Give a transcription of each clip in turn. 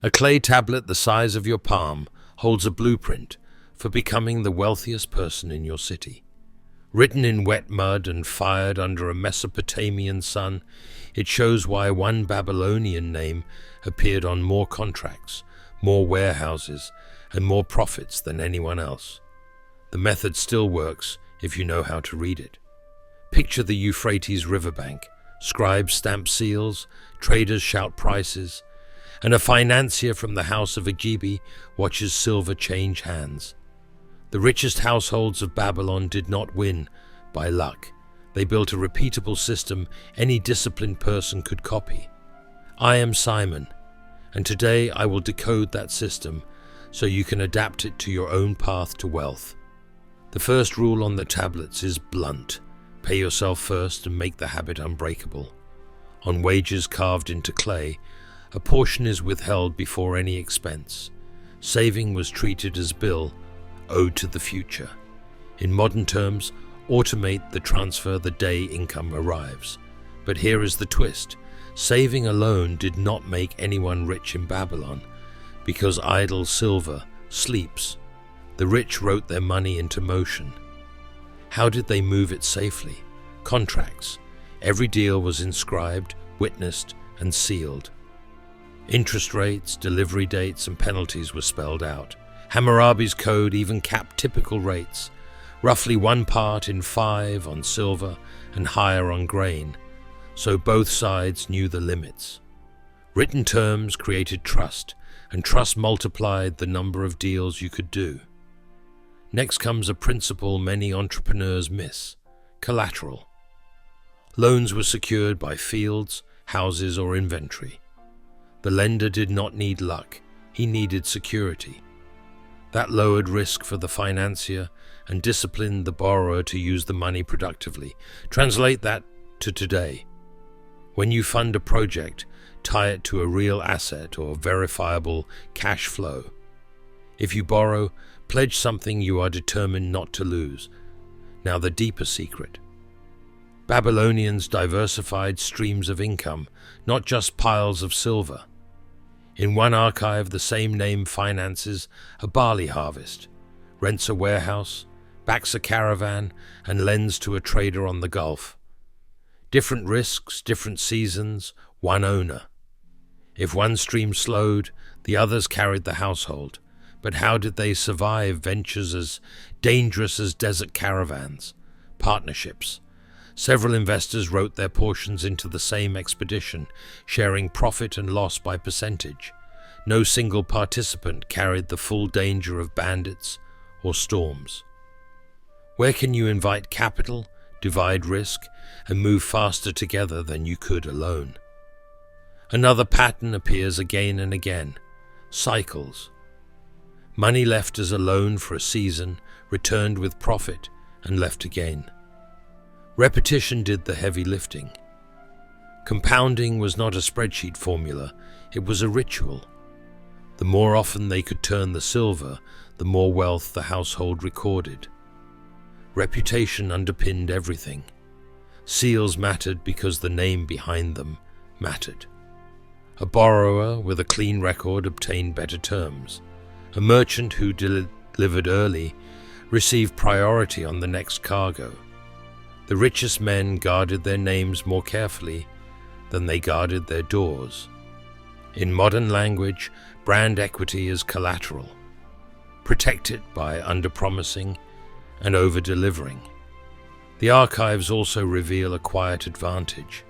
A clay tablet the size of your palm holds a blueprint for becoming the wealthiest person in your city. Written in wet mud and fired under a Mesopotamian sun, it shows why one Babylonian name appeared on more contracts, more warehouses, and more profits than anyone else. The method still works if you know how to read it. Picture the Euphrates riverbank. Scribes stamp seals, traders shout prices, and a financier from the house of Agibi watches silver change hands. The richest households of Babylon did not win by luck. They built a repeatable system any disciplined person could copy. I am Simon, and today I will decode that system so you can adapt it to your own path to wealth. The first rule on the tablets is blunt. Pay yourself first and make the habit unbreakable. On wages carved into clay, a portion is withheld before any expense. Saving was treated as bill owed to the future. In modern terms, automate the transfer the day income arrives. But here is the twist. Saving alone did not make anyone rich in Babylon, because idle silver sleeps. The rich wrote their money into motion. How did they move it safely? Contracts. Every deal was inscribed, witnessed, and sealed. Interest rates, delivery dates, and penalties were spelled out. Hammurabi's code even capped typical rates, roughly 1 part in 5 on silver and higher on grain, so both sides knew the limits. Written terms created trust, and trust multiplied the number of deals you could do. Next comes a principle many entrepreneurs miss: collateral. Loans were secured by fields, houses, or inventory. The lender did not need luck, he needed security. That lowered risk for the financier and disciplined the borrower to use the money productively. Translate that to today. When you fund a project, tie it to a real asset or verifiable cash flow. If you borrow, pledge something you are determined not to lose. Now the deeper secret. Babylonians diversified streams of income, not just piles of silver. In one archive, the same name finances a barley harvest, rents a warehouse, backs a caravan, and lends to a trader on the Gulf. Different risks, different seasons, one owner. If one stream slowed, the others carried the household. But how did they survive ventures as dangerous as desert caravans? Partnerships. Several investors wrote their portions into the same expedition, sharing profit and loss by percentage. No single participant carried the full danger of bandits or storms. Where can you invite capital, divide risk, and move faster together than you could alone? Another pattern appears again and again: cycles. Money left as a loan for a season, returned with profit, and left again. Repetition did the heavy lifting. Compounding was not a spreadsheet formula, it was a ritual. The more often they could turn the silver, the more wealth the household recorded. Reputation underpinned everything. Seals mattered because the name behind them mattered. A borrower with a clean record obtained better terms. A merchant who delivered early received priority on the next cargo. The richest men guarded their names more carefully than they guarded their doors. In modern language, brand equity is collateral. Protect it by under-promising and over-delivering. The archives also reveal a quiet advantage.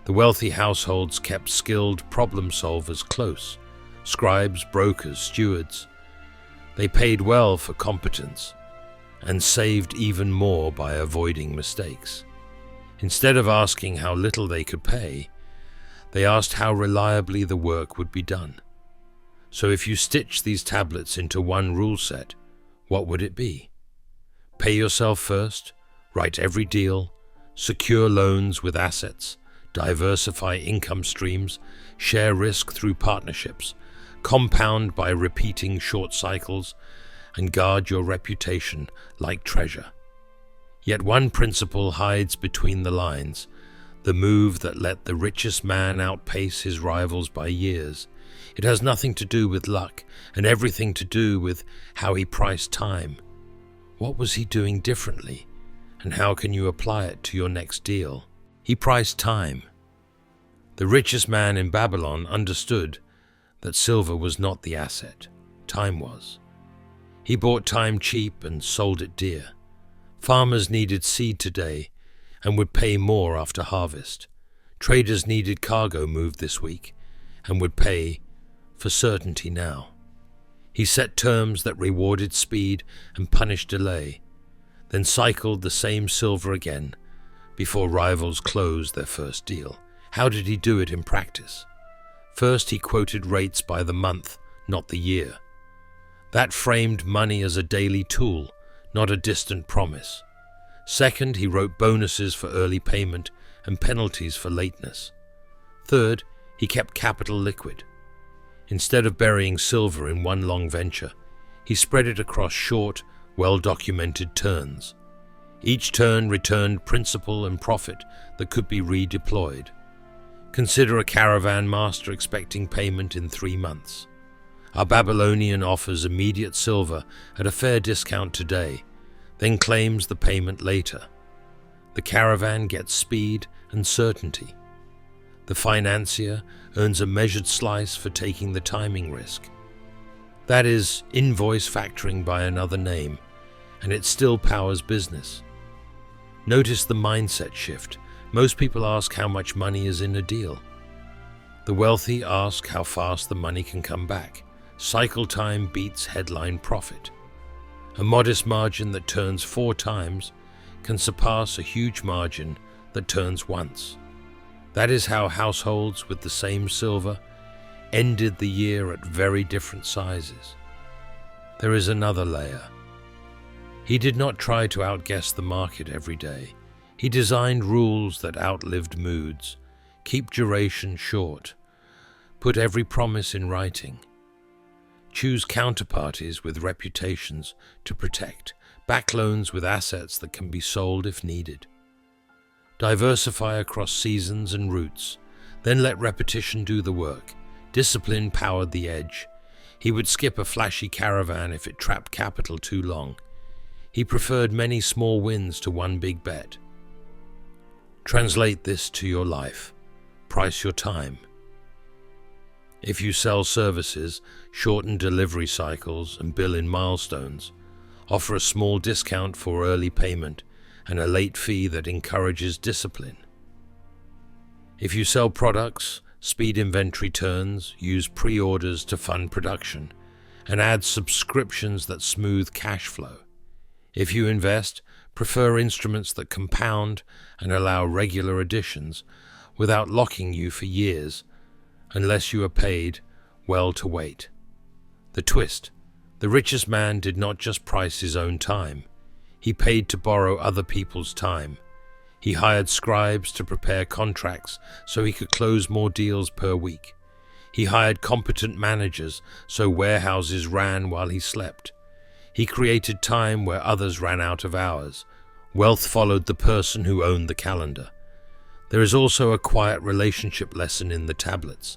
The wealthy households kept skilled problem solvers close: scribes, brokers, stewards. They paid well for competence and saved even more by avoiding mistakes. Instead of asking how little they could pay, they asked how reliably the work would be done. So if you stitch these tablets into one rule set, what would it be? Pay yourself first, write every deal, secure loans with assets, diversify income streams, share risk through partnerships, compound by repeating short cycles, and guard your reputation like treasure. Yet one principle hides between the lines: the move that let the richest man outpace his rivals by years. It has nothing to do with luck and everything to do with how he priced time. What was he doing differently, and how can you apply it to your next deal? He priced time. The richest man in Babylon understood that silver was not the asset, time was. He bought time cheap and sold it dear. Farmers needed seed today and would pay more after harvest. Traders needed cargo moved this week and would pay for certainty now. He set terms that rewarded speed and punished delay, then cycled the same silver again before rivals closed their first deal. How did he do it in practice? First, he quoted rates by the month, not the year. That framed money as a daily tool, not a distant promise. Second, he wrote bonuses for early payment and penalties for lateness. Third, he kept capital liquid. Instead of burying silver in one long venture, he spread it across short, well-documented turns. Each turn returned principal and profit that could be redeployed. Consider a caravan master expecting payment in 3 months. Our Babylonian offers immediate silver at a fair discount today, then claims the payment later. The caravan gets speed and certainty. The financier earns a measured slice for taking the timing risk. That is invoice factoring by another name, and it still powers business. Notice the mindset shift. Most people ask how much money is in a deal. The wealthy ask how fast the money can come back. Cycle time beats headline profit. A modest margin that turns 4 times can surpass a huge margin that turns once. That is how households with the same silver ended the year at very different sizes. There is another layer. He did not try to outguess the market every day. He designed rules that outlived moods. Keep duration short. Put every promise in writing. Choose counterparties with reputations to protect. Back loans with assets that can be sold if needed. Diversify across seasons and routes. Then let repetition do the work. Discipline powered the edge. He would skip a flashy caravan if it trapped capital too long. He preferred many small wins to one big bet. Translate this to your life. Price your time. If you sell services, shorten delivery cycles and bill in milestones. Offer a small discount for early payment and a late fee that encourages discipline. If you sell products, speed inventory turns, use pre-orders to fund production, and add subscriptions that smooth cash flow. If you invest, prefer instruments that compound and allow regular additions without locking you for years, unless you are paid well to wait. The twist: the richest man did not just price his own time. He paid to borrow other people's time. He hired scribes to prepare contracts so he could close more deals per week. He hired competent managers so warehouses ran while he slept. He created time where others ran out of hours. Wealth followed the person who owned the calendar. There is also a quiet relationship lesson in the tablets.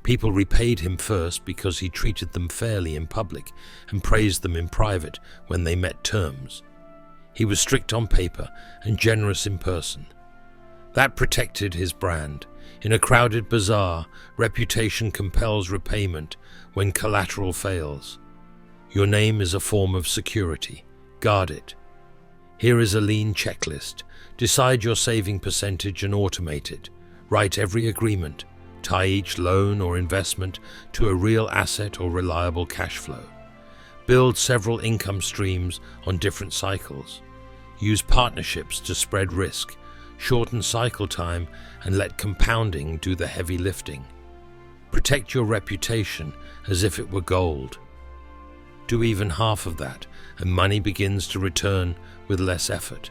People repaid him first because he treated them fairly in public and praised them in private when they met terms. He was strict on paper and generous in person. That protected his brand. In a crowded bazaar, reputation compels repayment when collateral fails. Your name is a form of security. Guard it. Here is a lean checklist. Decide your saving percentage and automate it. Write every agreement. Tie each loan or investment to a real asset or reliable cash flow. Build several income streams on different cycles. Use partnerships to spread risk. Shorten cycle time and let compounding do the heavy lifting. Protect your reputation as if it were gold. Do even half of that, and money begins to return with less effort.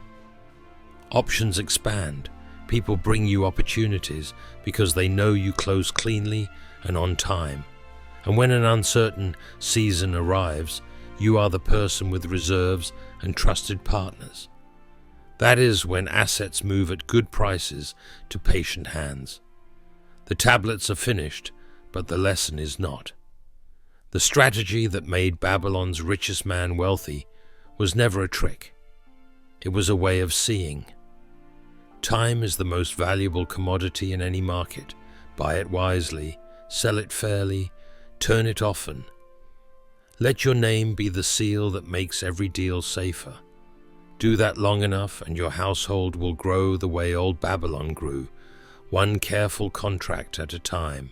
Options expand. People bring you opportunities because they know you close cleanly and on time. And when an uncertain season arrives, you are the person with reserves and trusted partners. That is when assets move at good prices to patient hands. The tablets are finished, but the lesson is not. The strategy that made Babylon's richest man wealthy was never a trick. It was a way of seeing. Time is the most valuable commodity in any market. Buy it wisely, sell it fairly, turn it often. Let your name be the seal that makes every deal safer. Do that long enough and your household will grow the way old Babylon grew, one careful contract at a time.